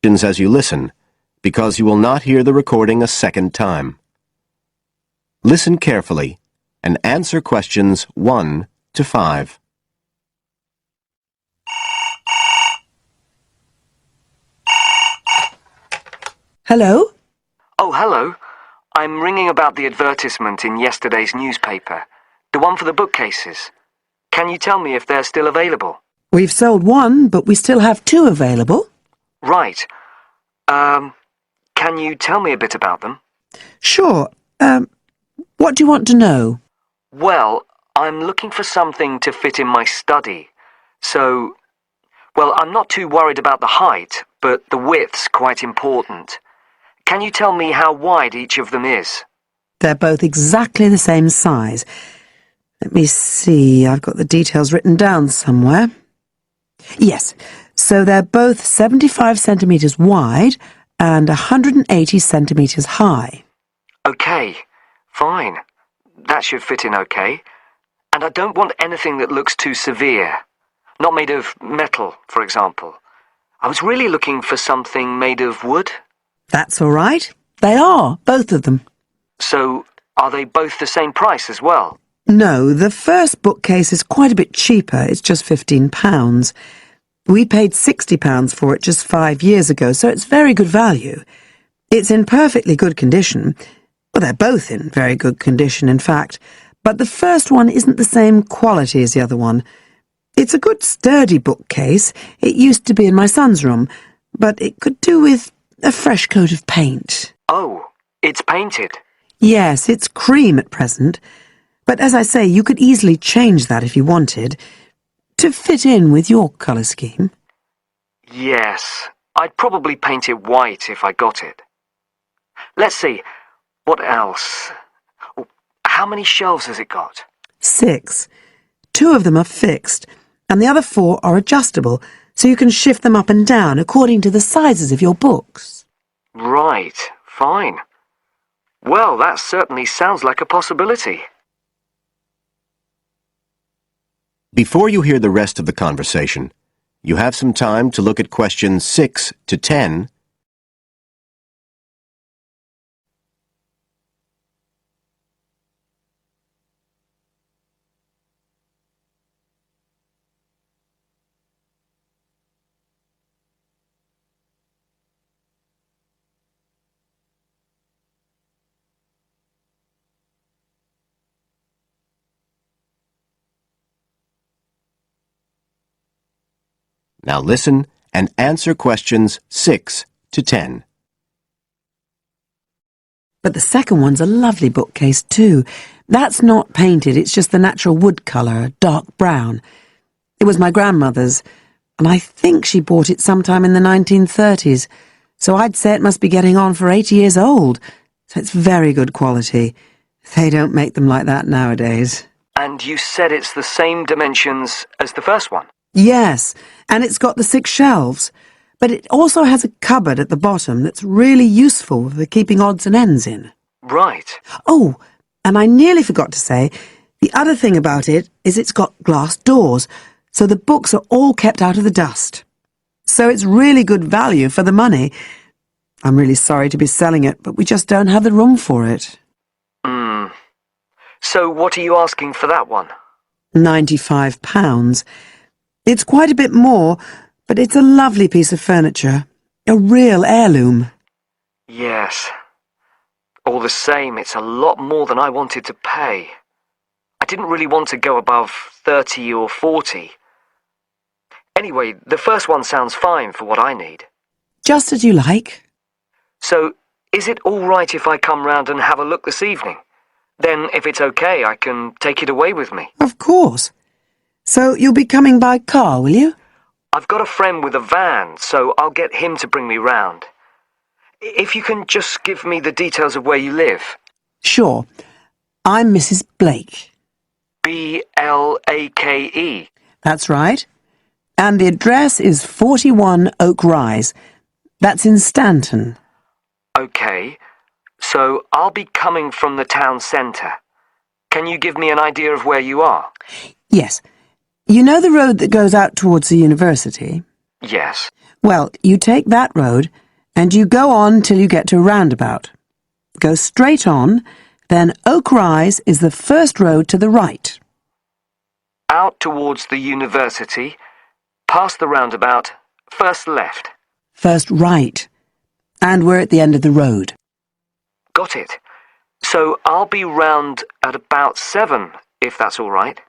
as you listen, because you will not hear the recording a second time. Listen carefully and answer questions 1 to 5. Hello? Oh, hello. I'm ringing about the advertisement in yesterday's newspaper. The one for the bookcases. Can you tell me if they're still available? We've sold one, but we still have 2 available. Right. Can you tell me a bit about them? Sure. What do you want to know? Well, I'm looking for something to fit in my study. So, well, I'm not too worried about the height, but the width's quite important. Can you tell me how wide each of them is? They're both exactly the same size. Let me see, I've got the details written down somewhere. Yes, so they're both 75 centimetres wide and 180 centimetres high. Okay, fine. That should fit in okay. And I don't want anything that looks too severe. Not made of metal, for example. I was really looking for something made of wood. That's all right. They are, both of them. So, are they both the same price as well? No, the first bookcase is quite a bit cheaper. It's just £15. We paid £60 for it just 5 years ago, so it's very good value. It's in perfectly good condition. Well, they're both in very good condition, in fact. But the first one isn't the same quality as the other one. It's a good sturdy bookcase. It used to be in my son's room, but it could do with a fresh coat of paint. Oh, it's painted. Yes, it's cream at present. But as I say, you could easily change that if you wanted, to fit in with your colour scheme. Yes, I'd probably paint it white if I got it. Let's see, what else? Oh, how many shelves has it got? 6. 2 of them are fixed, and the other 4 are adjustable, so you can shift them up and down according to the sizes of your books. Right, fine. Well, that certainly sounds like a possibility. Before you hear the rest of the conversation, you have some time to look at questions 6 to 10. Now listen and answer questions 6 to 10. But the second one's a lovely bookcase too. That's not painted, it's just the natural wood colour, dark brown. It was my grandmother's, and I think she bought it sometime in the 1930s, so I'd say it must be getting on for 80 years old. So it's very good quality. They don't make them like that nowadays. And you said it's the same dimensions as the first one? Yes, and it's got the 6 shelves, but it also has a cupboard at the bottom that's really useful for keeping odds and ends in. Right. Oh, and I nearly forgot to say, the other thing about it is it's got glass doors, so the books are all kept out of the dust. So it's really good value for the money. I'm really sorry to be selling it, but we just don't have the room for it. So what are you asking for that one? £95. It's quite a bit more, but it's a lovely piece of furniture. A real heirloom. Yes. All the same, it's a lot more than I wanted to pay. I didn't really want to go above 30 or 40. Anyway, the first one sounds fine for what I need. Just as you like. So, is it all right if I come round and have a look this evening? Then, if it's okay, I can take it away with me. Of course. So you'll be coming by car, will you? I've got a friend with a van, so I'll get him to bring me round. If you can just give me the details of where you live. Sure. I'm Mrs. Blake. B-L-A-K-E. That's right. And the address is 41 Oak Rise. That's in Stanton. Okay. So I'll be coming from the town centre. Can you give me an idea of where you are? Yes. You know the road that goes out towards the university? Yes. Well, you take that road and you go on till you get to a roundabout. Go straight on, then Oak Rise is the first road to the right. Out towards the university, past the roundabout, first left. First right. And we're at the end of the road. Got it. So I'll be round at about 7, if that's all right.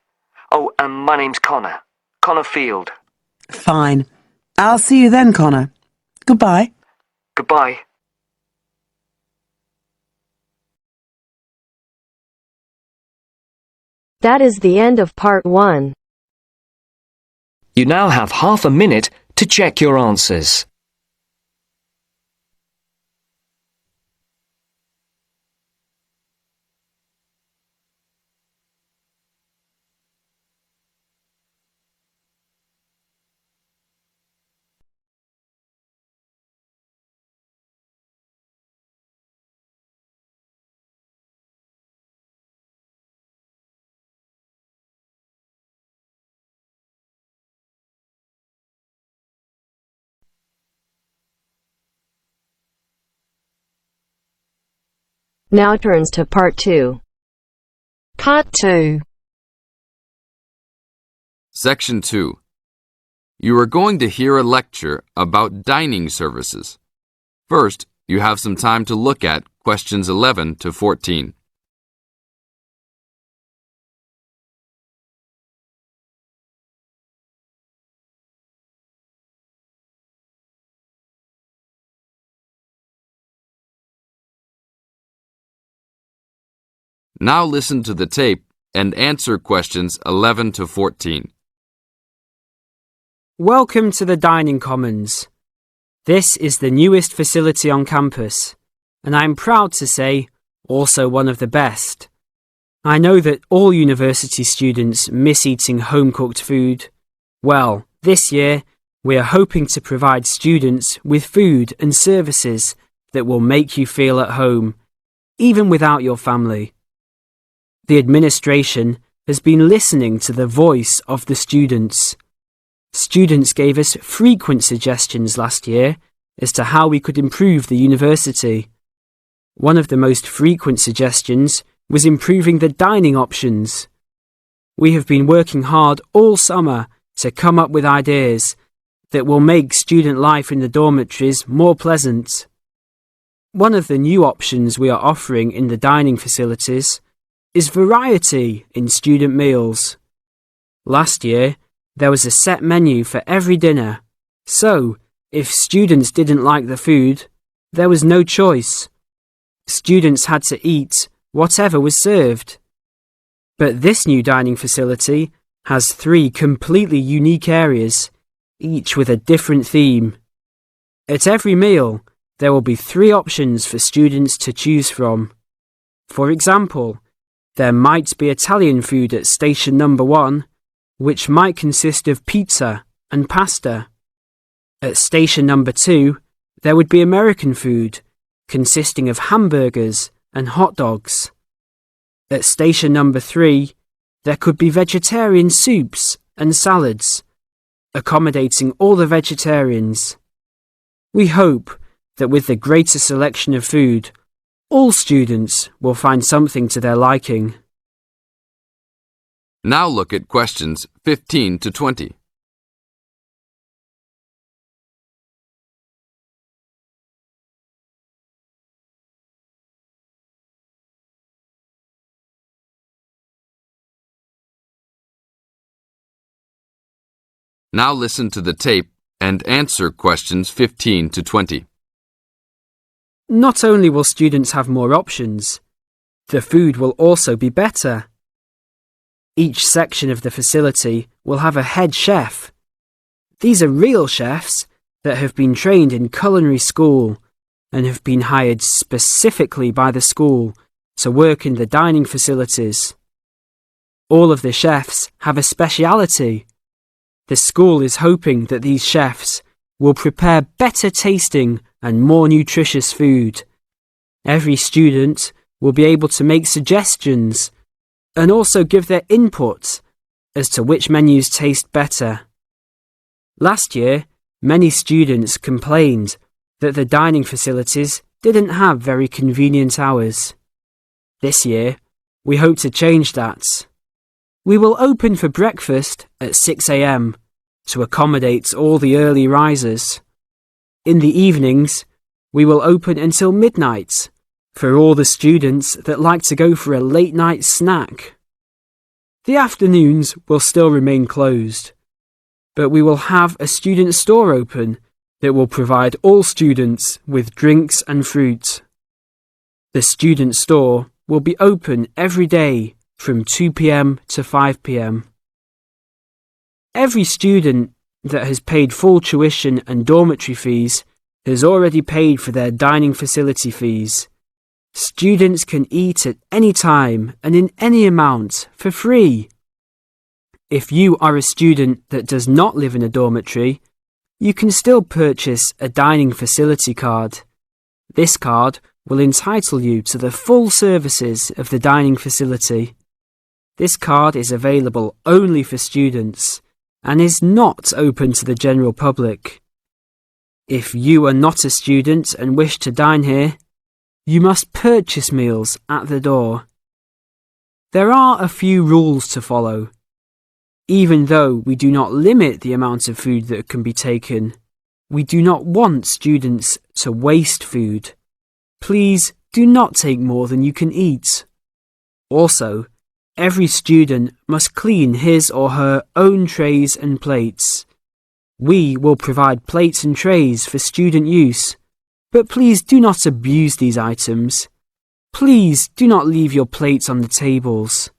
Oh, and my name's Connor. Connor Field. Fine. I'll see you then, Connor. Goodbye. Goodbye. That is the end of part 1. You now have half a minute to check your answers. Now turns to part 2. Part 2. Section 2. You are going to hear a lecture about dining services. First, you have some time to look at questions 11 to 14. Now listen to the tape and answer questions 11 to 14. Welcome to the Dining Commons. This is the newest facility on campus, and I'm proud to say, also one of the best. I know that all university students miss eating home-cooked food. Well, this year, we are hoping to provide students with food and services that will make you feel at home, even without your family. The administration has been listening to the voice of the students. Students gave us frequent suggestions last year as to how we could improve the university. One of the most frequent suggestions was improving the dining options. We have been working hard all summer to come up with ideas that will make student life in the dormitories more pleasant. One of the new options we are offering in the dining facilities is variety in student meals. Last year, there was a set menu for every dinner, so if students didn't like the food, there was no choice. Students had to eat whatever was served. But this new dining facility has 3 completely unique areas, each with a different theme. At every meal, there will be 3 options for students to choose from. For example, there might be Italian food at station number 1, which might consist of pizza and pasta. At station number 2, there would be American food, consisting of hamburgers and hot dogs. At station number 3, there could be vegetarian soups and salads, accommodating all the vegetarians. We hope that with the greater selection of food, all students will find something to their liking. Now look at questions 15 to 20. Now listen to the tape and answer questions 15 to 20. Not only will students have more options, the food will also be better. Each section of the facility will have a head chef. These are real chefs that have been trained in culinary school and have been hired specifically by the school to work in the dining facilities. All of the chefs have a speciality. The school is hoping that these chefs will prepare better tasting and more nutritious food. Every student will be able to make suggestions and also give their input as to which menus taste better. Last year, many students complained that the dining facilities didn't have very convenient hours. This year, we hope to change that. We will open for breakfast at 6 a.m. to accommodate all the early risers. In the evenings, we will open until midnight for all the students that like to go for a late-night snack. The afternoons will still remain closed, but we will have a student store open that will provide all students with drinks and fruit. The student store will be open every day from 2 p.m. to 5 p.m. Every student that has paid full tuition and dormitory fees has already paid for their dining facility fees. Students can eat at any time and in any amount for free. If you are a student that does not live in a dormitory, you can still purchase a dining facility card. This card will entitle you to the full services of the dining facility. This card is available only for students and is not open to the general public. If you are not a student and wish to dine here, you must purchase meals at the door. There are a few rules to follow. Even though we do not limit the amount of food that can be taken, we do not want students to waste food. Please do not take more than you can eat. Also, every student must clean his or her own trays and plates. We will provide plates and trays for student use, but please do not abuse these items. Please do not leave your plates on the tables.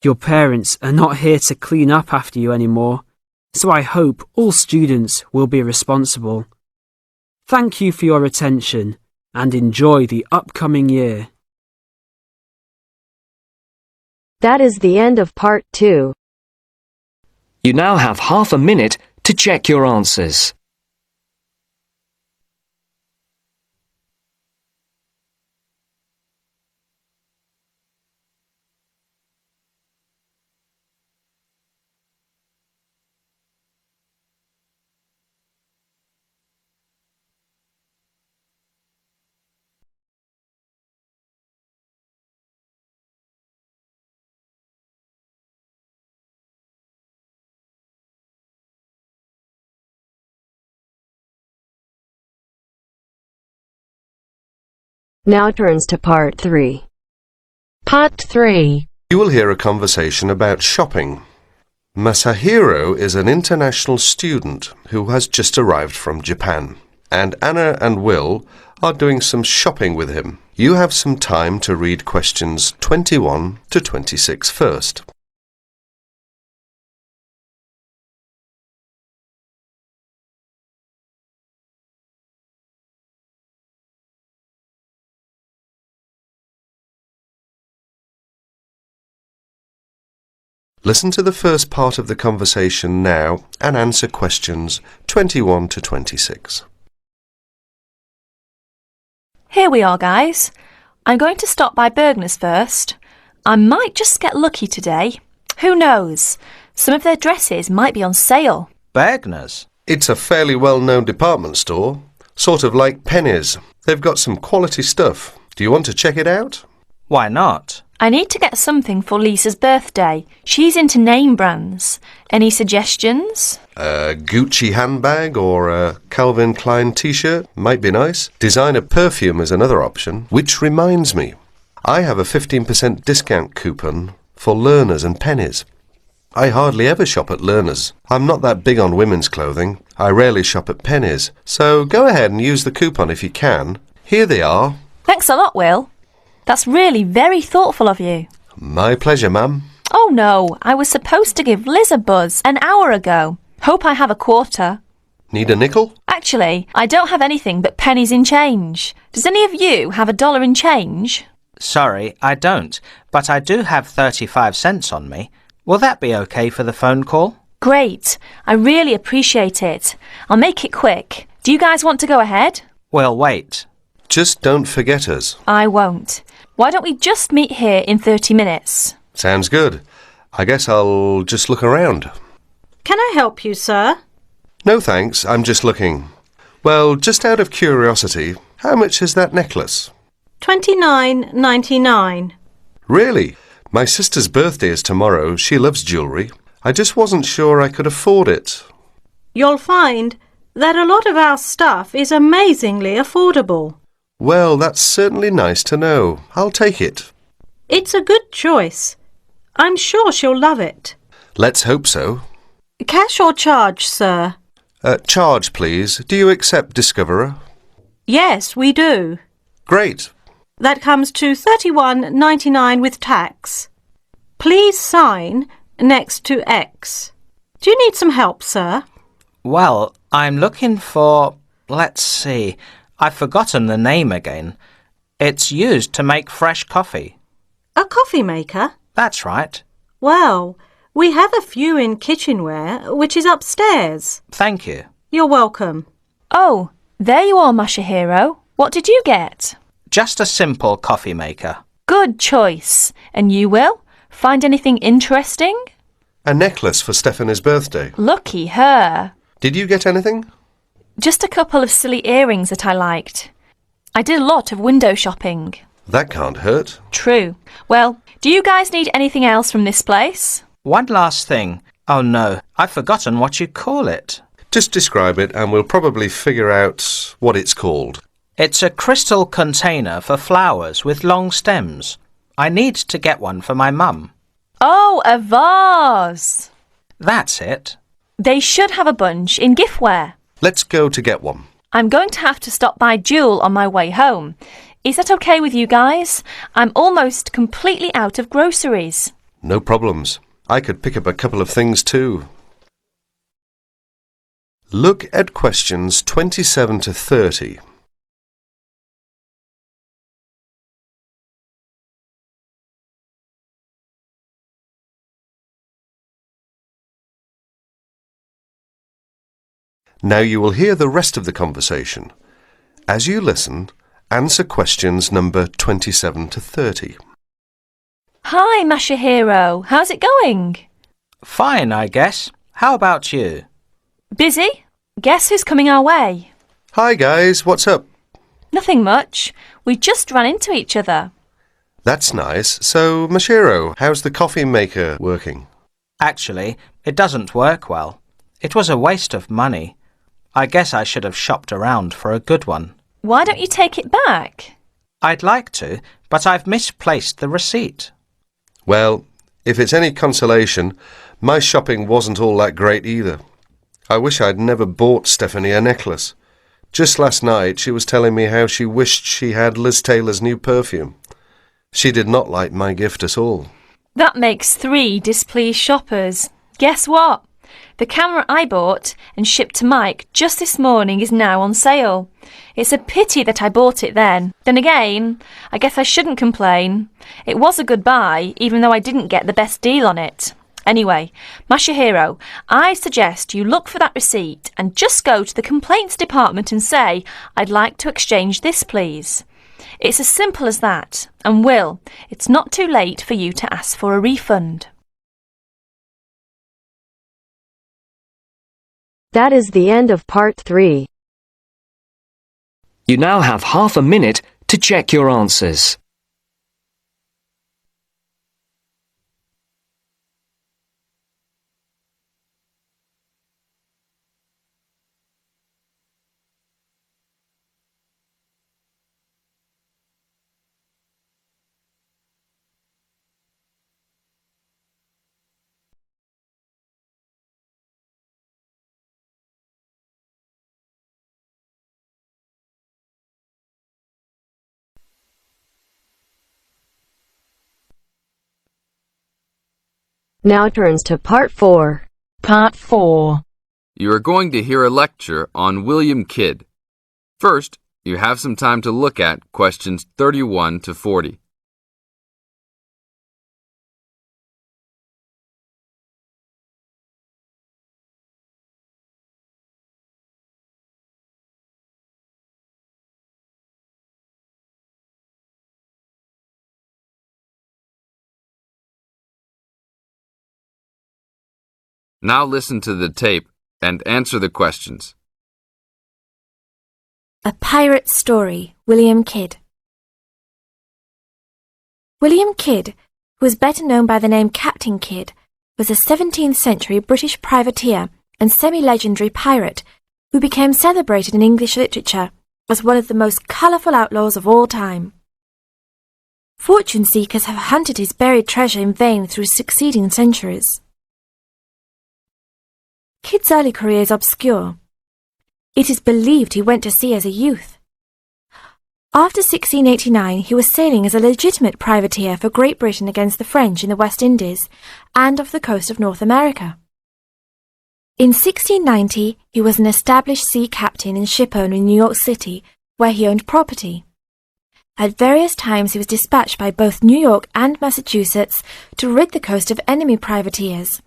Your parents are not here to clean up after you anymore, so I hope all students will be responsible. Thank you for your attention and enjoy the upcoming year. That is the end of part 2. You now have half a minute to check your answers. Now turns to part 3. Part 3. You will hear a conversation about shopping. Masahiro is an international student who has just arrived from Japan, and Anna and Will are doing some shopping with him. You have some time to read questions 21 to 26 first. Listen to the first part of the conversation now and answer questions 21 to 26. Here we are, guys. I'm going to stop by Bergner's first. I might just get lucky today. Who knows? Some of their dresses might be on sale. Bergner's? It's a fairly well-known department store, sort of like Penny's. They've got some quality stuff. Do you want to check it out? Why not? I need to get something for Lisa's birthday. She's into name brands. Any suggestions? A Gucci handbag or a Calvin Klein t-shirt might be nice. Designer perfume is another option. Which reminds me, I have a 15% discount coupon for Learners and Pennies. I hardly ever shop at Learners. I'm not that big on women's clothing. I rarely shop at Pennies. So go ahead and use the coupon if you can. Here they are. Thanks a lot, Will. That's really very thoughtful of you. My pleasure, ma'am. Oh no, I was supposed to give Liz a buzz an hour ago. Hope I have a quarter. Need a nickel? Actually, I don't have anything but pennies in change. Does any of you have $1 in change? Sorry, I don't, but I do have 35 cents on me. Will that be okay for the phone call? Great. I really appreciate it. I'll make it quick. Do you guys want to go ahead? We'll wait. Just don't forget us. I won't. Why don't we just meet here in 30 minutes? Sounds good. I guess I'll just look around. Can I help you, sir? No thanks, I'm just looking. Well, just out of curiosity, how much is that necklace? $29.99. Really? My sister's birthday is tomorrow. She loves jewellery. I just wasn't sure I could afford it. You'll find that a lot of our stuff is amazingly affordable. Well, that's certainly nice to know. I'll take it. It's a good choice. I'm sure she'll love it. Let's hope so. Cash or charge, sir? Charge, please. Do you accept Discoverer? Yes, we do. Great. That comes to $31.99 with tax. Please sign next to X. Do you need some help, sir? Well, I'm looking for... let's see. I've forgotten the name again. It's used to make fresh coffee. A coffee maker? That's right. Well, we have a few in kitchenware, which is upstairs. Thank you. You're welcome. Oh, there you are, Masahiro. What did you get? Just a simple coffee maker. Good choice. And you, Will? Find anything interesting? A necklace for Stephanie's birthday. Lucky her. Did you get anything? Just a couple of silly earrings that I liked. I did a lot of window shopping. That can't hurt. True. Well, do you guys need anything else from this place? One last thing. Oh no, I've forgotten what you call it. Just describe it and we'll probably figure out what it's called. It's a crystal container for flowers with long stems. I need to get one for my mum. Oh, a vase. That's it. They should have a bunch in giftware. Let's go to get one. I'm going to have to stop by Jewel on my way home. Is that okay with you guys? I'm almost completely out of groceries. No problems. I could pick up a couple of things too. Look at questions 27 to 30. Now you will hear the rest of the conversation. As you listen, answer questions number 27 to 30. Hi, Masahiro. How's it going? Fine, I guess. How about you? Busy? Guess who's coming our way? Hi guys, what's up? Nothing much. We just ran into each other. That's nice. So, Mashiro, how's the coffee maker working? Actually, it doesn't work well. It was a waste of money. I guess I should have shopped around for a good one. Why don't you take it back? I'd like to, but I've misplaced the receipt. Well, if it's any consolation, my shopping wasn't all that great either. I wish I'd never bought Stephanie a necklace. Just last night she was telling me how she wished she had Liz Taylor's new perfume. She did not like my gift at all. That makes 3 displeased shoppers. Guess what? The camera I bought and shipped to Mike just this morning is now on sale. It's a pity that I bought it then. Then again, I guess I shouldn't complain. It was a good buy, even though I didn't get the best deal on it. Anyway, Masahiro, I suggest you look for that receipt and just go to the complaints department and say, I'd like to exchange this, please. It's as simple as that. And Will, it's not too late for you to ask for a refund. That is the end of part 3. You now have half a minute to check your answers. Now turns to part 4. Part 4. You are going to hear a lecture on William Kidd. First, you have some time to look at questions 31 to 40. Now listen to the tape and answer the questions. A Pirate Story, William Kidd. William Kidd, who was better known by the name Captain Kidd, was a 17th century British privateer and semi-legendary pirate who became celebrated in English literature as one of the most colourful outlaws of all time. Fortune seekers have hunted his buried treasure in vain through succeeding centuries. Kidd's early career is obscure. It is believed he went to sea as a youth. After 1689, he was sailing as a legitimate privateer for Great Britain against the French in the West Indies and off the coast of North America. In 1690, he was an established sea captain and shipowner in New York City, where he owned property. At various times he was dispatched by both New York and Massachusetts to rid the coast of enemy privateers.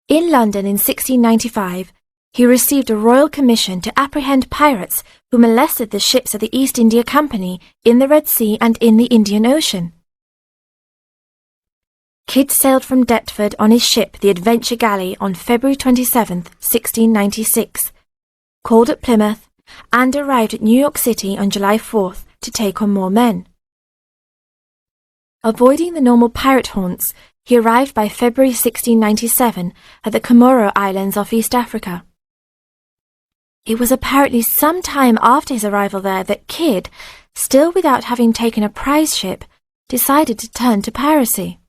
In London in 1695, he received a royal commission to apprehend pirates who molested the ships of the East India Company in the Red Sea and in the Indian Ocean. Kidd sailed from Deptford on his ship, the Adventure Galley, on February 27, 1696, called at Plymouth, and arrived at New York City on July 4th to take on more men. Avoiding the normal pirate haunts, he arrived by February 1697 at the Comoro Islands off East Africa. It was apparently some time after his arrival there that Kidd, still without having taken a prize ship, decided to turn to piracy.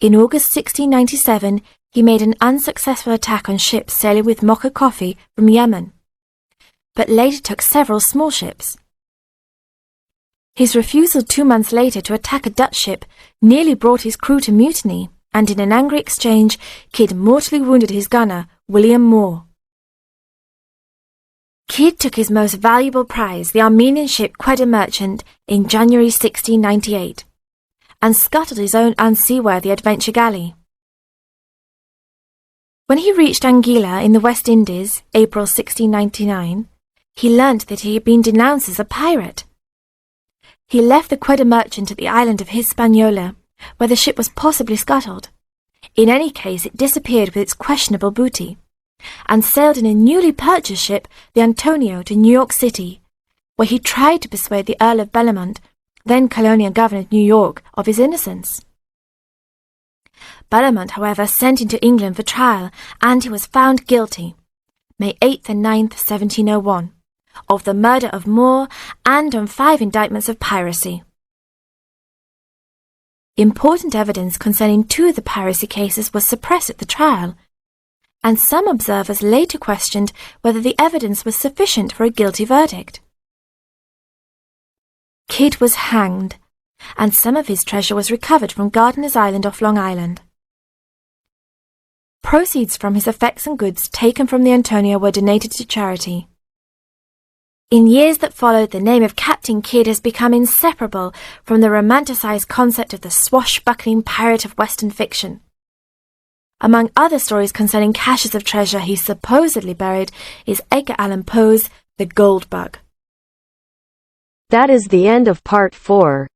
In August 1697, he made an unsuccessful attack on ships sailing with mocha coffee from Yemen, but later took several small ships. His refusal 2 months later to attack a Dutch ship nearly brought his crew to mutiny, and in an angry exchange, Kidd mortally wounded his gunner, William Moore. Kidd took his most valuable prize, the Armenian ship Quetta Merchant, in January 1698, and scuttled his own unseaworthy Adventure Galley. When he reached Anguilla in the West Indies, April 1699, he learnt that he had been denounced as a pirate. He left the Quetta Merchant at the island of Hispaniola, where the ship was possibly scuttled. In any case, it disappeared with its questionable booty, and sailed in a newly purchased ship, the Antonio, to New York City, where he tried to persuade the Earl of Bellomont, then colonial governor of New York, of his innocence. Bellomont, however, sent him to England for trial, and he was found guilty, May 8th and 9th, 1701, of the murder of Moore and on 5 indictments of piracy. Important evidence concerning 2 of the piracy cases was suppressed at the trial, and some observers later questioned whether the evidence was sufficient for a guilty verdict. Kidd was hanged, and some of his treasure was recovered from Gardiner's Island off Long Island. Proceeds from his effects and goods taken from the Antonio were donated to charity. In years that followed, the name of Captain Kidd has become inseparable from the romanticized concept of the swashbuckling pirate of Western fiction. Among other stories concerning caches of treasure he supposedly buried is Edgar Allan Poe's The Gold Bug. That is the end of part 4.